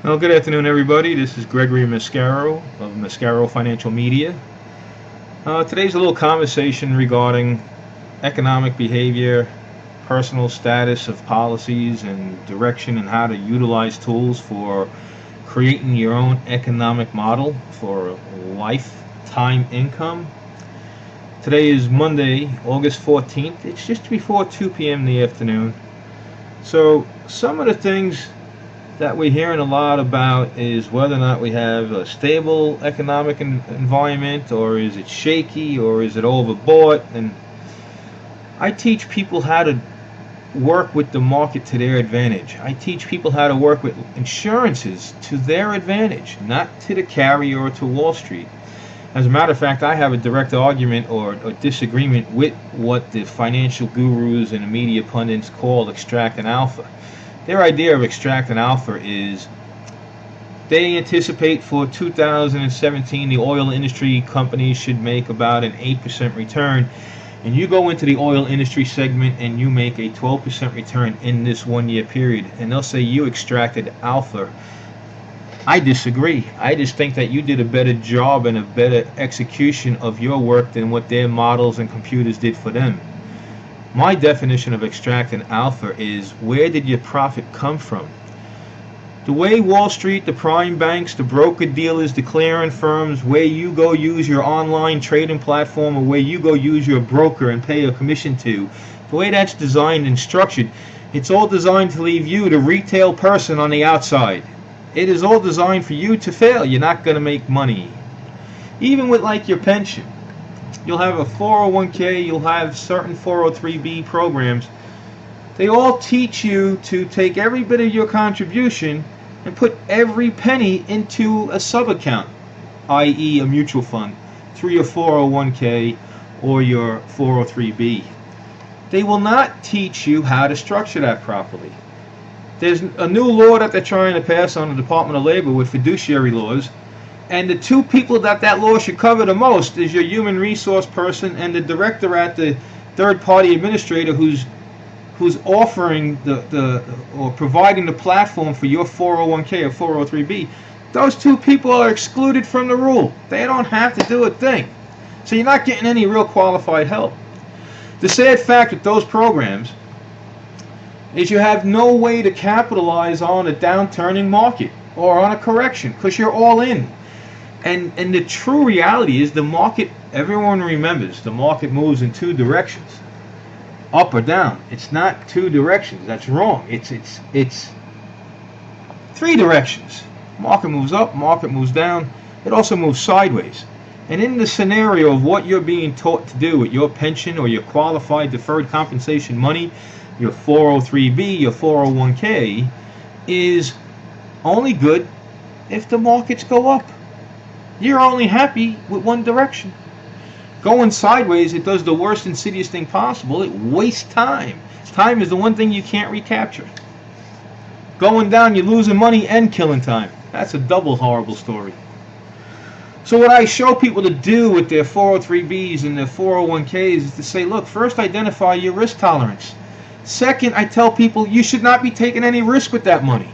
Well, good afternoon, everybody. This is Gregory Mascaro of Mascaro Financial Media. Today's a little conversation regarding economic behavior, personal status of policies, and direction and how to utilize tools for creating your own economic model for lifetime income. Today is Monday, August 14th. It's just before 2 p.m. in the afternoon. So, some of the things that we're hearing a lot about is whether or not we have a stable economic environment, or is it shaky, or is it overbought. And I teach people how to work with the market to their advantage. I teach people how to work with insurances to their advantage, not to the carrier or to Wall Street. As a matter of fact, I have a direct argument or disagreement with what the financial gurus and the media pundits call extracting alpha. Their idea of extracting alpha is they anticipate for 2017 the oil industry companies should make about an 8% return, and you go into the oil industry segment and you make a 12% return in this 1 year period, and they'll say you extracted alpha. I disagree. I just think that you did a better job and a better execution of your work than what their models and computers did for them. My definition of extracting alpha is, where did your profit come from? The way Wall Street, the prime banks, the broker dealers, the clearing firms, where you go use your online trading platform, or where you go use your broker and pay a commission to, the way that's designed and structured, it's all designed to leave you, the retail person, on the outside. It is all designed for you to fail. You're not going to make money. Even with like your pension. You'll have a 401k, you'll have certain 403b programs. They all teach you to take every bit of your contribution and put every penny into a sub-account, i.e. a mutual fund, through your 401k or your 403b. They will not teach you how to structure that properly. There's a new law that they're trying to pass on the Department of Labor with fiduciary laws. And the two people that law should cover the most is your human resource person and the director at the third-party administrator who's offering or providing the platform for your 401k or 403b. Those two people are excluded from the rule. They don't have to do a thing. So you're not getting any real qualified help. The sad fact with those programs is you have no way to capitalize on a downturning market or on a correction because you're all in. And the true reality is the market, everyone remembers, the market moves in two directions, up or down. It's not two directions. That's wrong. It's three directions. Market moves up, market moves down. It also moves sideways. And in the scenario of what you're being taught to do with your pension or your qualified deferred compensation money, your 403b, your 401k, is only good if the markets go up. You're only happy with one direction. Going sideways, it does the worst insidious thing possible. It wastes time. Time is the one thing you can't recapture. Going down, you're losing money and killing time. That's a double horrible story. So what I show people to do with their 403bs and their 401ks is to say, look, first identify your risk tolerance. Second, I tell people you should not be taking any risk with that money.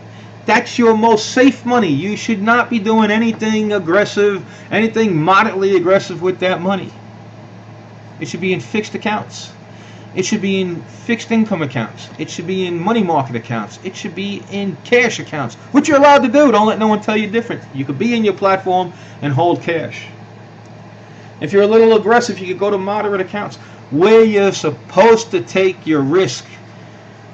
That's your most safe money. You should not be doing anything aggressive, anything moderately aggressive with that money. It should be in fixed accounts. It should be in fixed income accounts. It should be in money market accounts. It should be in cash accounts, which you're allowed to do. Don't let no one tell you different. You could be in your platform and hold cash. If you're a little aggressive, you could go to moderate accounts. Where you're supposed to take your risk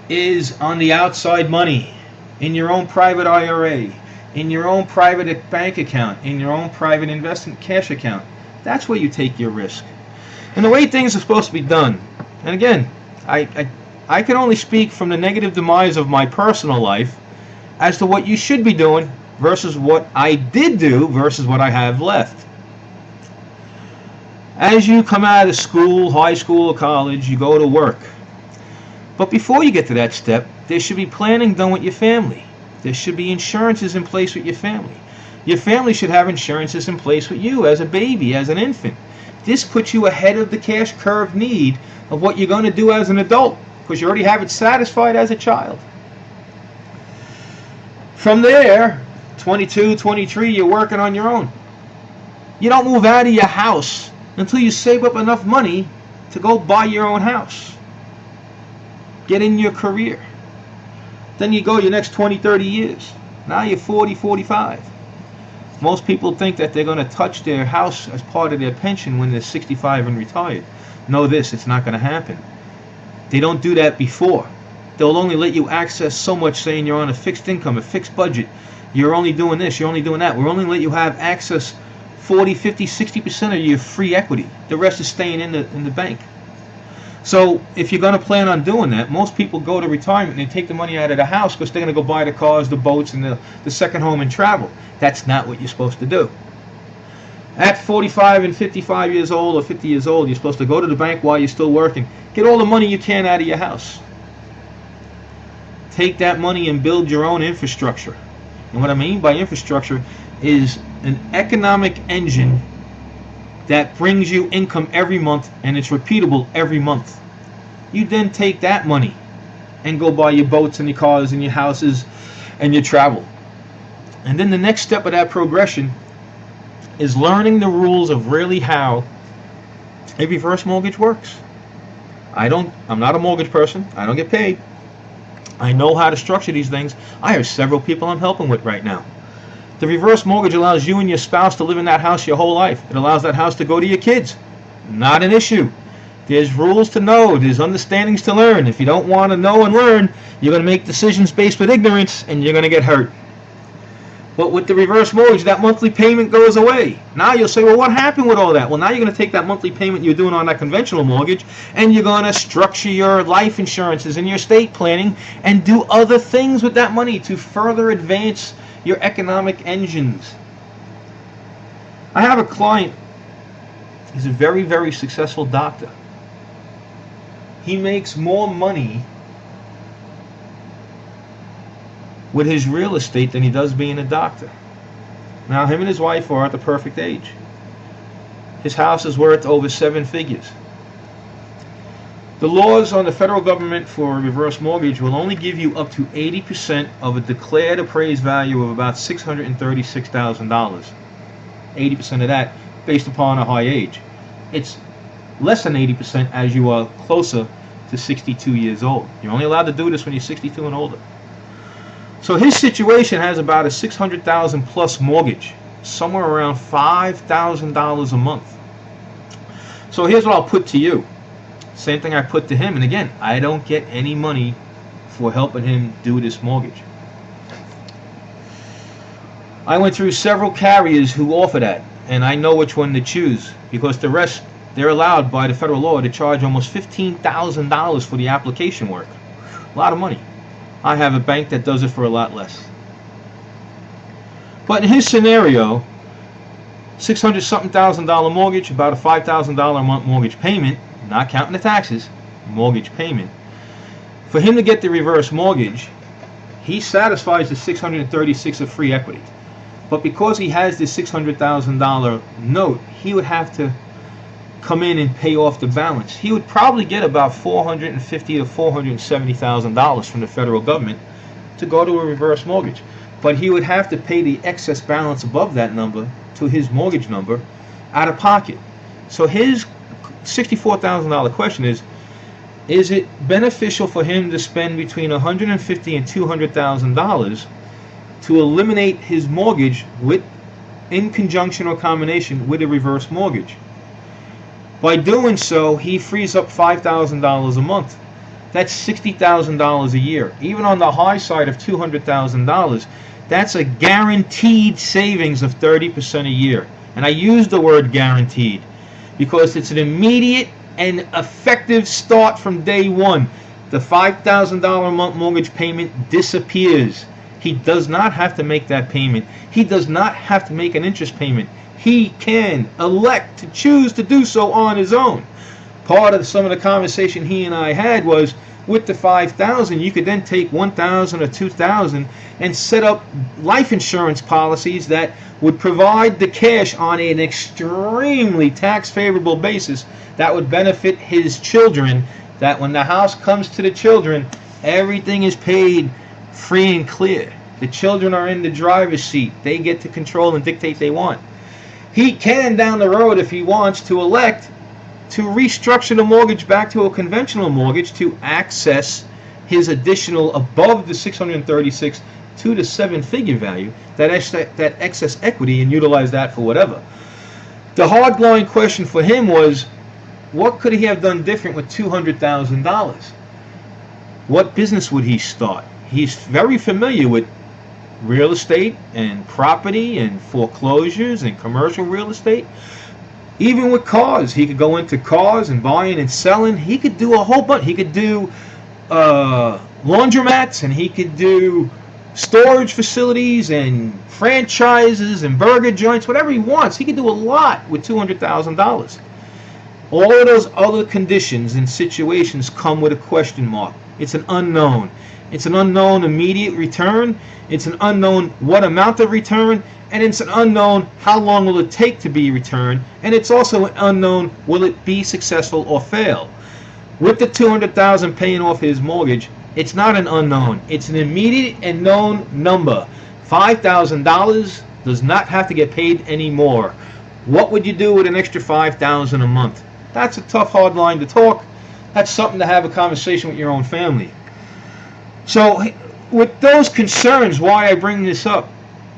is on the outside money. In your own private IRA, in your own private bank account, in your own private investment cash account. That's where you take your risk. And the way things are supposed to be done, and again, I can only speak from the negative demise of my personal life as to what you should be doing versus what I did do versus what I have left. As you come out of school, high school or college, you go to work. But before you get to that step, there should be planning done with your family. There should be insurances in place with your family. Your family should have insurances in place with you as a baby, as an infant. This puts you ahead of the cash curve need of what you're going to do as an adult, because you already have it satisfied as a child. From there, 22, 23, you're working on your own. You don't move out of your house until you save up enough money to go buy your own house. Get in your career. Then you go your next 20, 30 years. Now you're 40, 45. Most people think that they're going to touch their house as part of their pension when they're 65 and retired. Know this, it's not going to happen. They don't do that before. They'll only let you access so much, saying you're on a fixed income, a fixed budget. You're only doing this, you're only doing that. We'll only let you have access 40, 50, 60% of your free equity. The rest is staying in the bank. So if you're going to plan on doing that, most people go to retirement and they take the money out of the house because they're going to go buy the cars, the boats, and the second home and travel. That's not what you're supposed to do. At 45 and 55 years old or 50 years old, you're supposed to go to the bank while you're still working. Get all the money you can out of your house. Take that money and build your own infrastructure. And what I mean by infrastructure is an economic engine that brings you income every month, and it's repeatable every month. You then take that money and go buy your boats and your cars and your houses and your travel. And then the next step of that progression is learning the rules of really how a reverse mortgage works. I'm not a mortgage person. I don't get paid. I know how to structure these things. I have several people I'm helping with right now. The reverse mortgage allows you and your spouse to live in that house your whole life. It allows that house to go to your kids. Not an issue. There's rules to know. There's understandings to learn. If you don't want to know and learn, you're going to make decisions based with ignorance, and you're going to get hurt. But with the reverse mortgage, that monthly payment goes away. Now you'll say, well, what happened with all that? Well, now you're going to take that monthly payment you're doing on that conventional mortgage, and you're going to structure your life insurances and your estate planning and do other things with that money to further advance your economic engines. I have a client. He's a very, very successful doctor. He makes more money with his real estate than he does being a doctor. Now, him and his wife are at the perfect age. His house is worth over 7 figures. The laws on the federal government for a reverse mortgage will only give you up to 80% of a declared appraised value of about $636,000. 80% of that based upon a high age. It's less than 80% as you are closer to 62 years old. You're only allowed to do this when you're 62 and older. So his situation has about a $600,000 plus mortgage, somewhere around $5,000 a month. So here's what I'll put to you. Same thing I put to him, and again, I don't get any money for helping him do this mortgage. I went through several carriers who offer that, and I know which one to choose, because the rest, they're allowed by the federal law to charge almost $15,000 for the application work. A lot of money. I have a bank that does it for a lot less. But in his scenario, $600,000 mortgage, about a $5,000 a month mortgage payment, not counting the taxes, mortgage payment. For him to get the reverse mortgage, he satisfies the $636,000 of free equity. But because he has this $600,000 note, he would have to come in and pay off the balance. He would probably get about $450,000 to $470,000 from the federal government to go to a reverse mortgage. But he would have to pay the excess balance above that number to his mortgage number out of pocket. So his $64,000 question is it beneficial for him to spend between $150,000 and $200,000 to eliminate his mortgage in conjunction or combination with a reverse mortgage? By doing so, he frees up $5,000 a month. That's $60,000 a year. Even on the high side of $200,000, that's a guaranteed savings of 30% a year. And I use the word guaranteed because it's an immediate and effective start from day one. The $5,000 a month mortgage payment disappears. He does not have to make that payment. He does not have to make an interest payment. He can elect to choose to do so on his own. Part of some of the conversation he and I had was, with the $5,000, you could then take $1,000 or $2,000 and set up life insurance policies that would provide the cash on an extremely tax favorable basis that would benefit his children, that when the house comes to the children, everything is paid free and clear. The children are in the driver's seat. They get to control and dictate they want. He can, down the road, if he wants, to elect to restructure the mortgage back to a conventional mortgage to access his additional above the 636 to the seven-figure value, that excess equity, and utilize that for whatever. The hard-line question for him was, what could he have done different with $200,000? What business would he start? He's very familiar with real estate and property and foreclosures and commercial real estate. Even with cars, he could go into cars and buying and selling. He could do a whole bunch. He could do laundromats, and he could do storage facilities and franchises and burger joints, whatever he wants. He could do a lot with $200,000. All of those other conditions and situations come with a question mark. It's an unknown. It's an unknown immediate return. It's an unknown what amount of return. And it's an unknown how long will it take to be returned. And it's also an unknown will it be successful or fail. With the $200,000 paying off his mortgage, it's not an unknown. It's an immediate and known number. $5,000 does not have to get paid anymore. What would you do with an extra $5,000 a month? That's a tough, hard line to talk. That's something to have a conversation with your own family. So, with those concerns, why I bring this up,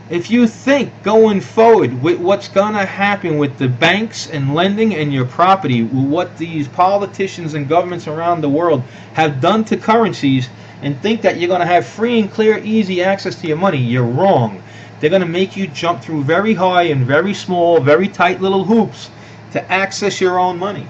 if you think going forward with what's going to happen with the banks and lending and your property, what these politicians and governments around the world have done to currencies, and think that you're going to have free and clear, easy access to your money, you're wrong. They're going to make you jump through very high and very small, very tight little hoops to access your own money.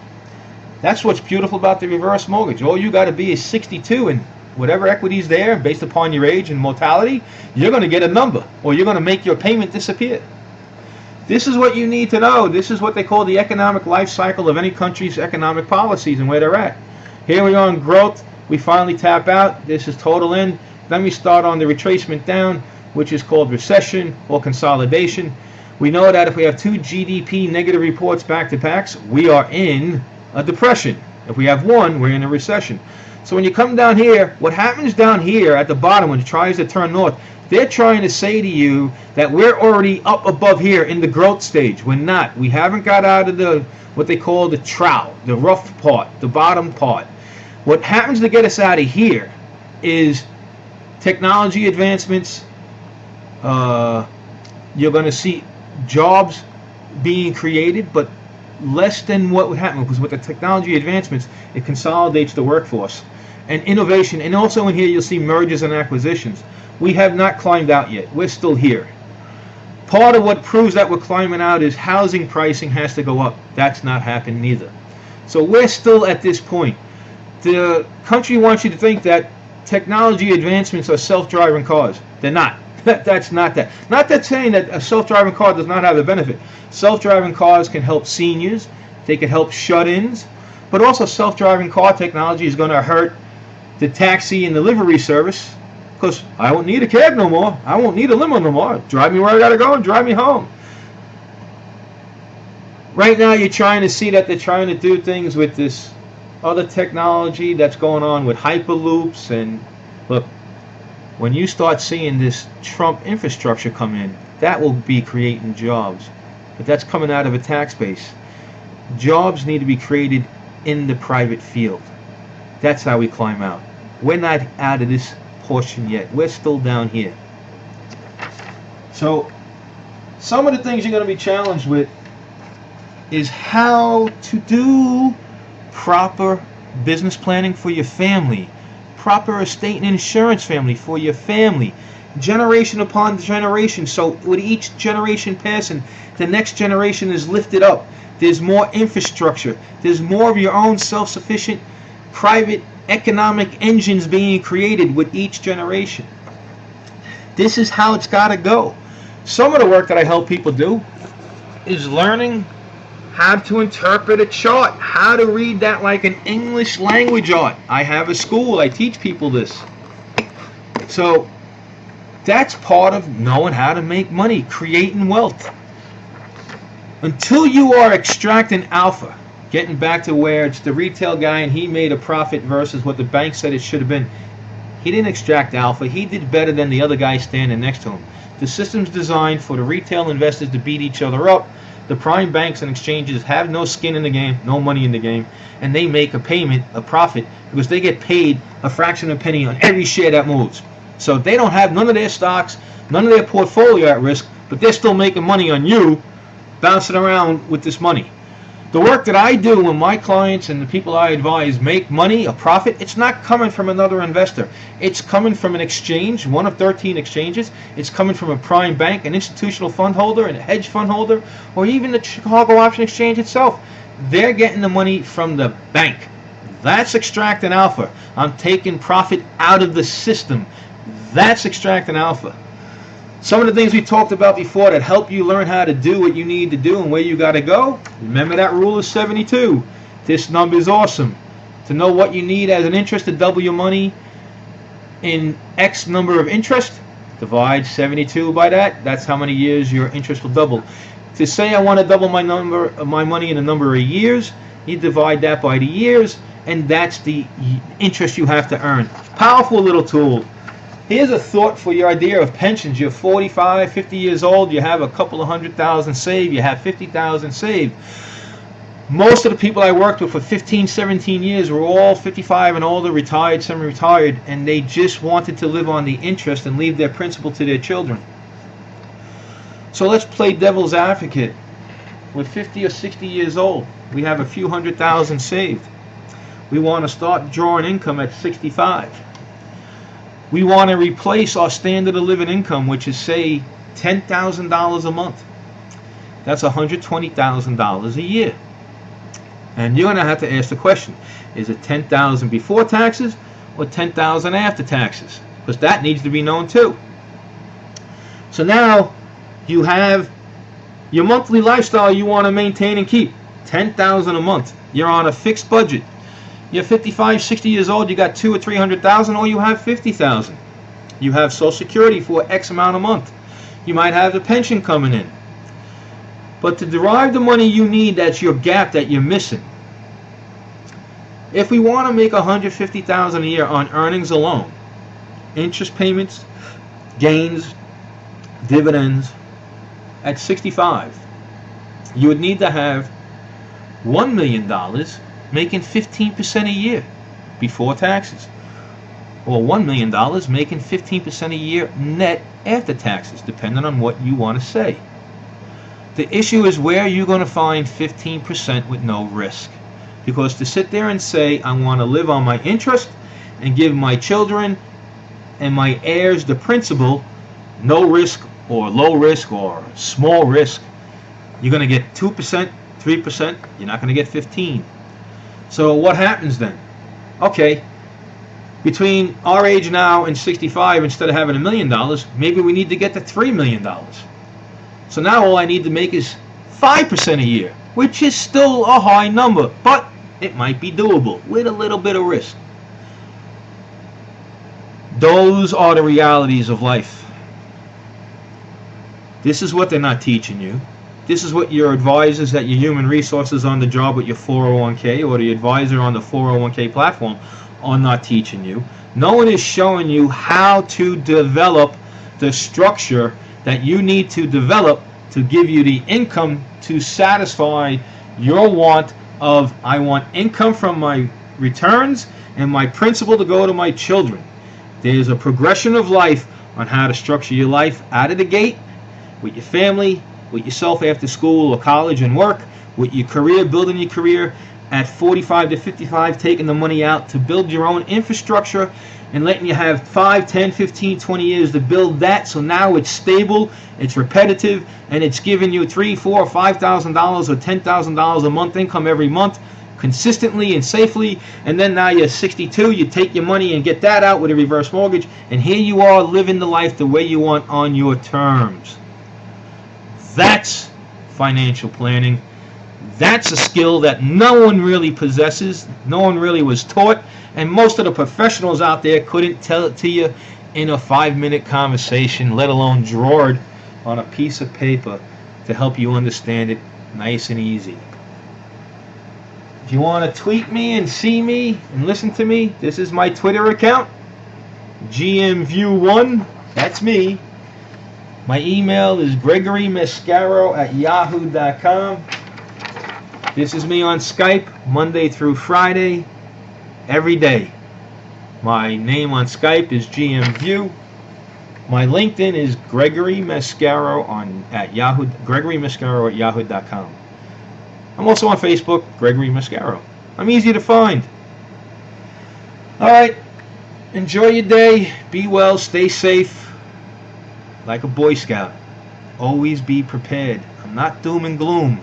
That's what's beautiful about the reverse mortgage. All you got to be is 62, and whatever equity is there, based upon your age and mortality, you're going to get a number, or you're going to make your payment disappear. This is what you need to know. This is what they call the economic life cycle of any country's economic policies and where they're at. Here we are in growth. We finally tap out. This is total in. Then we start on the retracement down, which is called recession or consolidation. We know that if we have two GDP negative reports back to backs, we are in a depression. If we have one, we're in a recession. So when you come down here, what happens down here at the bottom when it tries to turn north, they're trying to say to you that we're already up above here in the growth stage. We're not. We haven't got out of the what they call the trough, the rough part, the bottom part. What happens to get us out of here is technology advancements. You're going to see jobs being created, but less than what would happen, because with the technology advancements, it consolidates the workforce. And innovation, and also in here you'll see mergers and acquisitions. We have not climbed out yet. We're still here. Part of what proves that we're climbing out is housing pricing has to go up. That's not happened neither. So we're still at this point. The country wants you to think that technology advancements are self-driving cars. They're not. That's not that. Not that saying that a self-driving car does not have a benefit. Self-driving cars can help seniors. They can help shut-ins. But also self-driving car technology is going to hurt the taxi and the livery service, because I won't need a cab no more. I won't need a limo no more. Drive me where I got to go and drive me home. Right now you're trying to see that they're trying to do things with this other technology that's going on with hyperloops. And look, when you start seeing this Trump infrastructure come in, that will be creating jobs. But that's coming out of a tax base. Jobs need to be created in the private field. That's how we climb out. We're not out of this portion yet. We're still down here. So some of the things you're going to be challenged with is how to do proper business planning for your family, proper estate and insurance family for your family, generation upon generation. So with each generation passing, the next generation is lifted up. There's more infrastructure. There's more of your own self-sufficient private economic engines being created with each generation. This is how it's got to go. Some of the work that I help people do is learning how to interpret a chart, how to read that like an English language art. I have a school, I teach people this. So that's part of knowing how to make money, creating wealth. Until you are extracting alpha, getting back to where it's the retail guy and he made a profit versus what the bank said it should have been, He didn't extract alpha. He did better than the other guy standing next to him. The system's designed for the retail investors to beat each other up. The prime banks and exchanges have no skin in the game, no money in the game, and they make a payment, a profit, because they get paid a fraction of a penny on every share that moves. So they don't have none of their stocks, none of their portfolio at risk, but they're still making money on you, bouncing around with this money. The work that I do when my clients and the people I advise make money, a profit, it's not coming from another investor. It's coming from an exchange, one of 13 exchanges. It's coming from a prime bank, an institutional fund holder, and a hedge fund holder, or even the Chicago Option Exchange itself. They're getting the money from the bank. That's extracting alpha. I'm taking profit out of the system. That's extracting alpha. Some of the things we talked about before that help you learn how to do what you need to do and where you got to go. Remember that rule of 72. This number is awesome. To know what you need as an interest to double your money in X number of interest, divide 72 by that. That's how many years your interest will double. To say I want to double my money in a number of years, you divide that by the years, and that's the interest you have to earn. Powerful little tool. Here's a thought for your idea of pensions. You're 45, 50 years old, you have a couple of $100,000 saved, you have $50,000 saved. Most of the people I worked with for 15, 17 years were all 55 and older, retired, semi-retired, and they just wanted to live on the interest and leave their principal to their children. So let's play devil's advocate. We're 50 or 60 years old. We have a few $100,000 saved. We want to start drawing income at 65. We want to replace our standard of living income, which is, say, $10,000 a month. That's $120,000 a year. And you're going to have to ask the question, is it $10,000 before taxes or $10,000 after taxes? Because that needs to be known too. So now you have your monthly lifestyle you want to maintain and keep, $10,000 a month. You're on a fixed budget. You're 55, 60 years old, you got $200,000 or $300,000, or you have $50,000. You have Social Security for X amount a month. You might have the pension coming in. But to derive the money you need, that's your gap that you're missing. If we want to make $150,000 a year on earnings alone, interest payments, gains, dividends, at 65, you would need to have $1 million making 15% a year before taxes, or $1 million making 15% a year net after taxes, depending on what you want to say. The issue is where you're going to find 15% with no risk. Because to sit there and say, I want to live on my interest and give my children and my heirs the principal, no risk or low risk or small risk, you're going to get 2%, 3%, you're not going to get 15%. So what happens then? Okay, between our age now and 65, instead of having $1 million, maybe we need to get to $3 million. So now all I need to make is 5% a year, which is still a high number, but it might be doable with a little bit of risk. Those are the realities of life. This is what they're not teaching you. This is what your advisors at your human resources on the job with your 401k or the advisor on the 401k platform are not teaching you. No one is showing you how to develop the structure that you need to develop to give you the income to satisfy your want of, I want income from my returns and my principal to go to my children. There's a progression of life on how to structure your life out of the gate with your family, with yourself after school or college and work, with your career, building your career at 45 to 55, taking the money out to build your own infrastructure and letting you have 5, 10, 15, 20 years to build that. So now it's stable, it's repetitive, and it's giving you $3,000, $4,000, $5,000 or $10,000 a month income every month consistently and safely. And then now you're 62, you take your money and get that out with a reverse mortgage, and here you are living the life the way you want on your terms. That's financial planning. That's a skill that no one really possesses, no one really was taught, and most of the professionals out there couldn't tell it to you in a 5-minute conversation, let alone draw it on a piece of paper to help you understand it nice and easy. If you want to tweet me and see me and listen to me, this is my Twitter account, GMView1, that's me. My email is gregorymascaro@yahoo.com. This is me on Skype, Monday through Friday, every day. My name on Skype is GMView. My LinkedIn is Gregory Mascaro at Yahoo. Gregory Mascaro at yahoo.com. I'm also on Facebook, Gregory Mascaro. I'm easy to find. All right. Enjoy your day. Be well. Stay safe. Like a Boy Scout. Always be prepared. I'm not doom and gloom.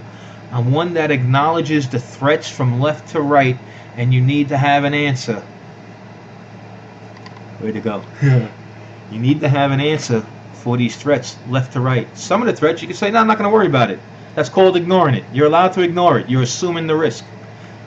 I'm one that acknowledges the threats from left to right, and you need to have an answer. Way to go. You need to have an answer for these threats left to right. Some of the threats you can say, no, I'm not going to worry about it. That's called ignoring it. You're allowed to ignore it. You're assuming the risk.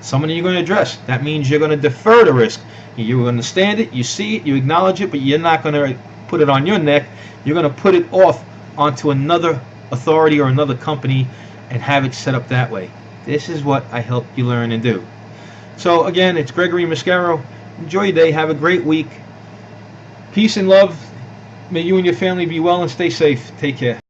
Some of them you're going to address. That means you're going to defer the risk. You understand it, you see it, you acknowledge it, but you're not going to put it on your neck. You're going to put it off onto another authority or another company and have it set up that way. This is what I help you learn and do. So again, it's Gregory Mascaro. Enjoy your day. Have a great week. Peace and love. May you and your family be well and stay safe. Take care.